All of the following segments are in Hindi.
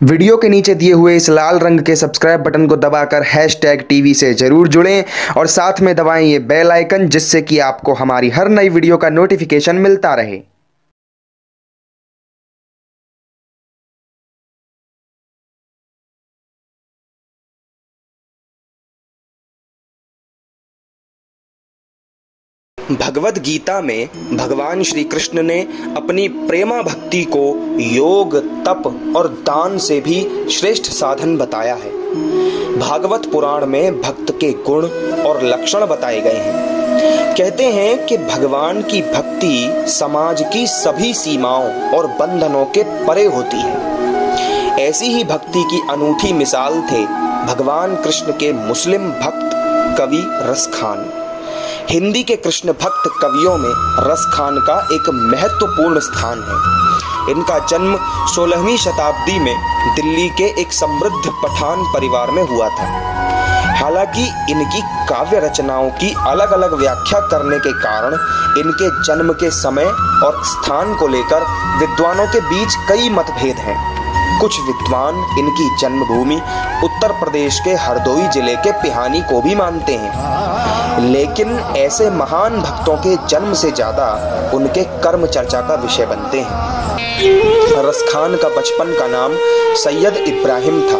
वीडियो के नीचे दिए हुए इस लाल रंग के सब्सक्राइब बटन को दबाकर #TV से जरूर जुड़ें और साथ में दबाएं ये बेल आइकन, जिससे कि आपको हमारी हर नई वीडियो का नोटिफिकेशन मिलता रहे। भगवद गीता में भगवान श्री कृष्ण ने अपनी प्रेमा भक्ति को योग, तप और दान से भी श्रेष्ठ साधन बताया है। भागवत पुराण में भक्त के गुण और लक्षण बताए गए हैं। कहते हैं कि भगवान की भक्ति समाज की सभी सीमाओं और बंधनों के परे होती है। ऐसी ही भक्ति की अनूठी मिसाल थे भगवान कृष्ण के मुस्लिम भक्त कवि रस खान। हिंदी के कृष्ण भक्त कवियों में रस खान का एक महत्वपूर्ण स्थान है। इनका जन्म 16वीं शताब्दी में दिल्ली के एक समृद्ध पठान परिवार में हुआ था। हालांकि इनकी काव्य रचनाओं की अलग अलग व्याख्या करने के कारण इनके जन्म के समय और स्थान को लेकर विद्वानों के बीच कई मतभेद हैं। कुछ विद्वान इनकी जन्मभूमि उत्तर प्रदेश के हरदोई जिले के पिहानी को भी मानते हैं, लेकिन ऐसे महान भक्तों के जन्म से ज्यादा उनके कर्म चर्चा का विषय बनते हैं। रस खान का बचपन का नाम सैयद इब्राहिम था।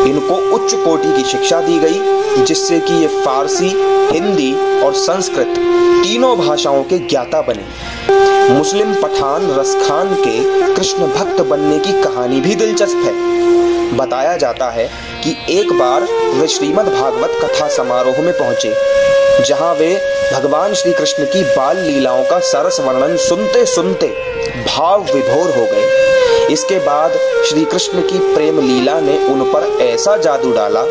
इनको उच्च कोटि की शिक्षा दी गई, जिससे कि ये फारसी, हिंदी और संस्कृत तीनों भाषाओं के ज्ञाता बने। मुस्लिम पठान रस खान के कृष्ण भक्त बनने की कहानी भी दिलचस्प है। बताया जाता है कि एक बार वे श्रीमद् भागवत कथा समारोह में पहुंचे, जहां वे भगवान श्री कृष्ण की बाल लीलाओं का सरस वर्णन सुनते सुनते भाव विभोर हो गए। इसके बाद श्री कृष्ण की प्रेम लीला ने उन पर ऐसा जादू डाला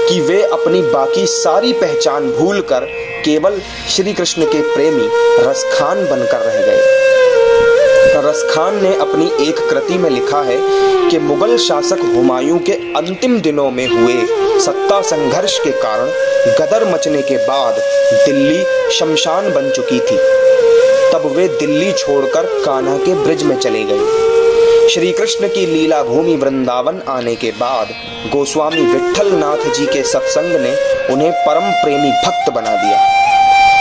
कि वे अपनी बाकी सारी पहचान भूलकर केवल श्री कृष्ण के प्रेमी रस खान बनकर रह गए। रस खान ने अपनी एक कृति में लिखा है कि मुगल शासक हुमायूं के अंतिम दिनों में हुए सत्ता संघर्ष के कारण गदर मचने के बाद दिल्ली शमशान बन चुकी थी। तब वे दिल्ली छोड़कर कान्हा के ब्रिज में चले गए। श्री कृष्ण की लीला भूमि वृंदावन आने के बाद गोस्वामी विट्ठल नाथ जी के सत्संग ने उन्हें परम प्रेमी भक्त बना दिया।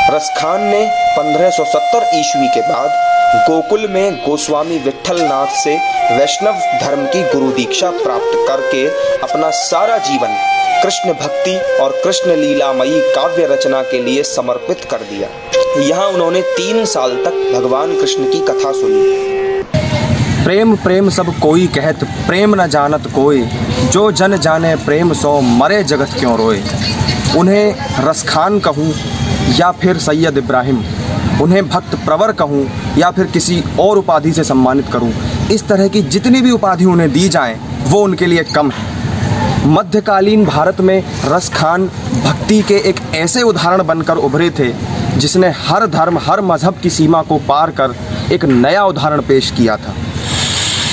रस खान ने 1570 ईस्वी के बाद गोकुल में गोस्वामी विट्ठल नाथ से वैष्णव धर्म की गुरु दीक्षा प्राप्त करके अपना सारा जीवन कृष्ण भक्ति और कृष्ण लीलामयी काव्य रचना के लिए समर्पित कर दिया। यहाँ उन्होंने 3 साल तक भगवान कृष्ण की कथा सुनी। प्रेम प्रेम सब कोई कहत, प्रेम न जानत कोई, जो जन जाने प्रेम सो मरे जगत क्यों रोए। उन्हें रस खान कहूँ या फिर सैयद इब्राहिम, उन्हें भक्त प्रवर कहूँ या फिर किसी और उपाधि से सम्मानित करूँ, इस तरह की जितनी भी उपाधि उन्हें दी जाएं वो उनके लिए कम है। मध्यकालीन भारत में रस खान भक्ति के एक ऐसे उदाहरण बनकर उभरे थे जिसने हर धर्म, हर मजहब की सीमा को पार कर एक नया उदाहरण पेश किया था।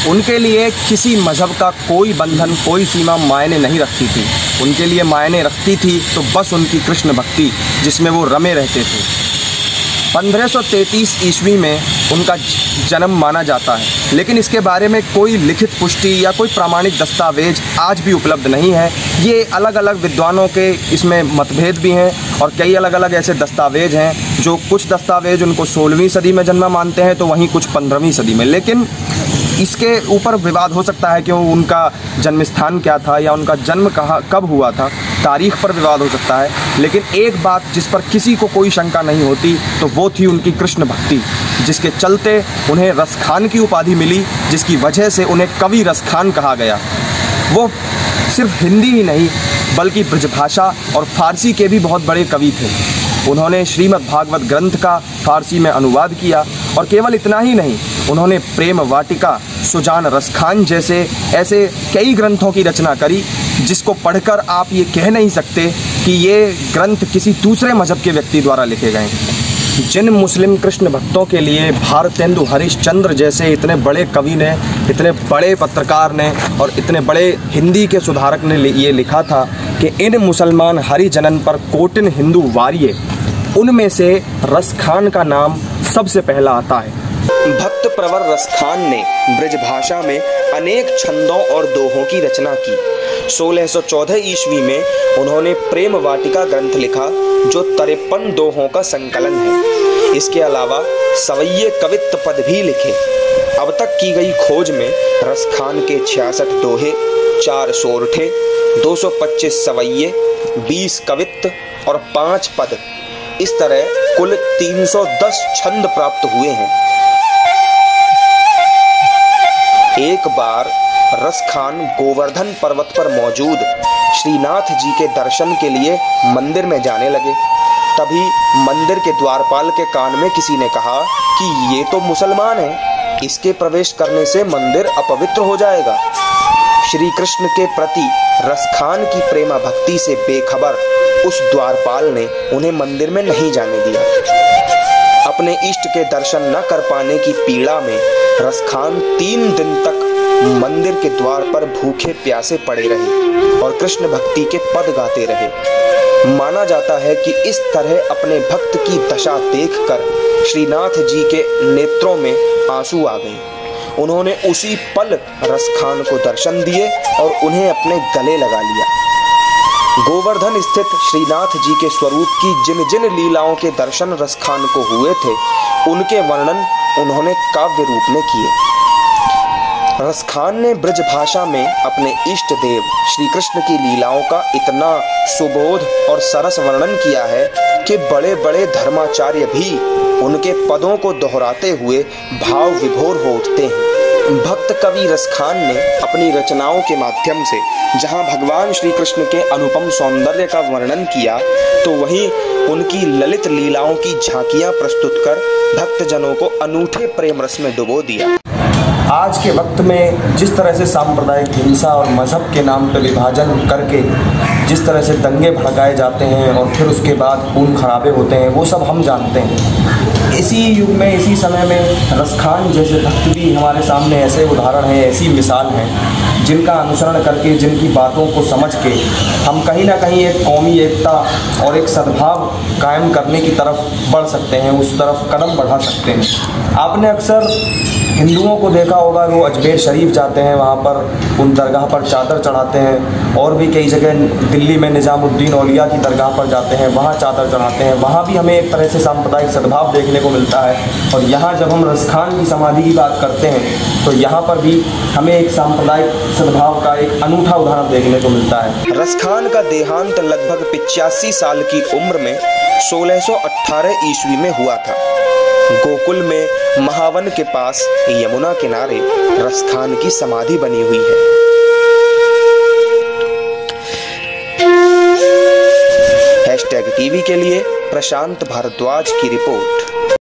उनके लिए किसी मजहब का कोई बंधन, कोई सीमा मायने नहीं रखती थी। उनके लिए मायने रखती थी तो बस उनकी कृष्ण भक्ति, जिसमें वो रमे रहते थे। 1533 ईस्वी में उनका जन्म माना जाता है, लेकिन इसके बारे में कोई लिखित पुष्टि या कोई प्रामाणिक दस्तावेज आज भी उपलब्ध नहीं है। ये अलग अलग विद्वानों के इसमें मतभेद भी हैं और कई अलग अलग ऐसे दस्तावेज हैं जो कुछ दस्तावेज उनको 16वीं सदी में जन्मा मानते हैं तो वहीं कुछ 15वीं सदी में। लेकिन इसके ऊपर विवाद हो सकता है कि उनका जन्म स्थान क्या था या उनका जन्म कब हुआ था, तारीख पर विवाद हो सकता है। लेकिन एक बात जिस पर किसी को कोई शंका नहीं होती तो वो थी उनकी कृष्ण भक्ति, जिसके चलते उन्हें रस खान की उपाधि मिली, जिसकी वजह से उन्हें कवि रस खान कहा गया। वो सिर्फ हिंदी ही नहीं बल्कि ब्रजभाषा और फारसी के भी बहुत बड़े कवि थे। उन्होंने श्रीमद् भागवत ग्रंथ का फारसी में अनुवाद किया और केवल इतना ही नहीं, उन्होंने प्रेम वाटिका, सुजान रस खान जैसे ऐसे कई ग्रंथों की रचना करी जिसको पढ़कर आप ये कह नहीं सकते कि ये ग्रंथ किसी दूसरे मजहब के व्यक्ति द्वारा लिखे गए। जिन मुस्लिम कृष्ण भक्तों के लिए भारतेंदु हरिश्चंद्र जैसे इतने बड़े कवि ने, इतने बड़े पत्रकार ने और इतने बड़े हिंदी के सुधारक ने ये लिखा था कि इन मुसलमान हरिजनन पर कोटिन हिंदू वारिये, उनमें से रसखान का नाम सबसे पहला आता है। भक्त प्रवर रसखान ने ब्रज भाषा में अनेक छंदों और दोहों की रचना की। 1614 ईस्वी में उन्होंने प्रेम वाटिका ग्रंथ लिखा, जो 53 दोहों का संकलन है। इसके अलावा सवैये कवित्त पद भी लिखे। अब तक की गई खोज में रसखान के 66 दोहे, 4 सोरठे, 225 सवैये, 20 कवित्त और 5 पद, इस तरह कुल 310 छंद प्राप्त हुए हैं। एक बार रसखान गोवर्धन पर्वत पर मौजूद श्रीनाथ जी के दर्शन के लिए मंदिर में जाने लगे। तभी मंदिर के द्वारपाल के कान में किसी ने कहा कि ये तो मुसलमान है, इसके प्रवेश करने से मंदिर अपवित्र हो जाएगा। श्री कृष्ण के प्रति रसखान की प्रेमा भक्ति से बेखबर उस द्वारपाल ने उन्हें मंदिर में नहीं जाने दिया। अपने इष्ट के दर्शन न कर पाने की पीड़ा में रसखान 3 दिन तक मंदिर के द्वार पर भूखे प्यासे पड़े रहे और कृष्ण भक्ति के पद गाते रहे। माना जाता है कि इस तरह अपने भक्त की दशा देखकर श्रीनाथ जी के नेत्रों में आंसू आ गए। उन्होंने उसी पल रसखान को दर्शन दिए और उन्हें अपने गले लगा लिया। गोवर्धन स्थित श्रीनाथ जी के स्वरूप की जिन जिन लीलाओं के दर्शन रसखान को हुए थे, उनके वर्णन उन्होंने काव्य रूप में किए। रसखान ने ब्रज भाषा में अपने इष्ट देव श्री कृष्ण की लीलाओं का इतना सुबोध और सरस वर्णन किया है कि बड़े बड़े धर्माचार्य भी उनके पदों को दोहराते हुए भाव विभोर हो उठते हैं। भक्त कवि रसखान ने अपनी रचनाओं के माध्यम से जहां भगवान श्री कृष्ण के अनुपम सौंदर्य का वर्णन किया, तो वहीं उनकी ललित लीलाओं की झांकियां प्रस्तुत कर भक्तजनों को अनूठे प्रेम रस में डुबो दिया। आज के वक्त में जिस तरह से सांप्रदायिक हिंसा और मजहब के नाम पर विभाजन करके जिस तरह से दंगे भड़काए जाते हैं और फिर उसके बाद खून खराबे होते हैं, वो सब हम जानते हैं। इसी युग में, इसी समय में रसखान जैसे भक्त भी हमारे सामने ऐसे उदाहरण हैं, ऐसी मिसाल हैं, जिनका अनुसरण करके, जिनकी बातों को समझ के हम कहीं ना कहीं एक कौमी एकता और एक सद्भाव कायम करने की तरफ बढ़ सकते हैं, उस तरफ कदम बढ़ा सकते हैं। आपने अक्सर हिंदुओं को देखा होगा, वो अजमेर शरीफ जाते हैं, वहाँ पर उन दरगाह पर चादर चढ़ाते हैं, और भी कई जगह दिल्ली में निज़ामुद्दीन औलिया की दरगाह पर जाते हैं, वहाँ चादर चढ़ाते हैं। वहाँ भी हमें एक तरह से सांप्रदायिक सद्भाव देखने को मिलता है। और यहाँ जब हम रसखान की समाधि की बात करते हैं, तो यहाँ पर भी हमें एक सांप्रदायिक सद्भाव का एक अनूठा उदाहरण देखने को मिलता है। रसखान का देहांत लगभग 85 साल की उम्र में 1618 ईस्वी में हुआ था। गोकुल में महावन के पास यमुना किनारे रसखान की समाधि बनी हुई है। #टीवी के लिए प्रशांत भारद्वाज की रिपोर्ट।